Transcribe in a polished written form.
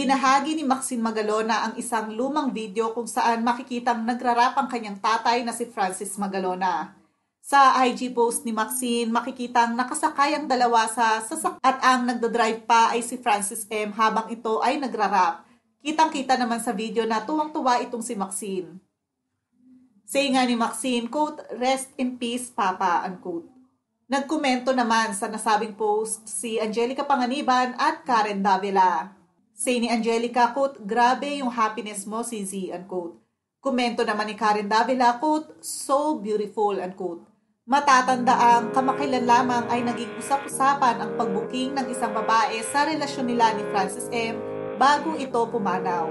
Ibinahagi ni Maxine Magalona ang isang lumang video kung saan makikitang nagrarap ang kanyang tatay na si Francis Magalona. Sa IG post ni Maxine, makikitang nakasakay ang dalawa sa sasakyan at ang nagdadrive pa ay si Francis M. habang ito ay nagrarap. Kitang-kita naman sa video na tuwang-tuwa itong si Maxine. Say nga ni Maxine, quote, "Rest in peace, Papa," unquote. Nagkomento naman sa nasabing post si Angelica Panganiban at Karen Davila. Say ni Angelica, quote, "Grabe yung happiness mo, CZ," unquote. Komento naman ni Karen Davila, quote, "So beautiful," unquote. Matatanda ang kamakailan lamang ay naging usap-usapan ang pagbuking ng isang babae sa relasyon nila ni Francis M. bago ito pumanaw.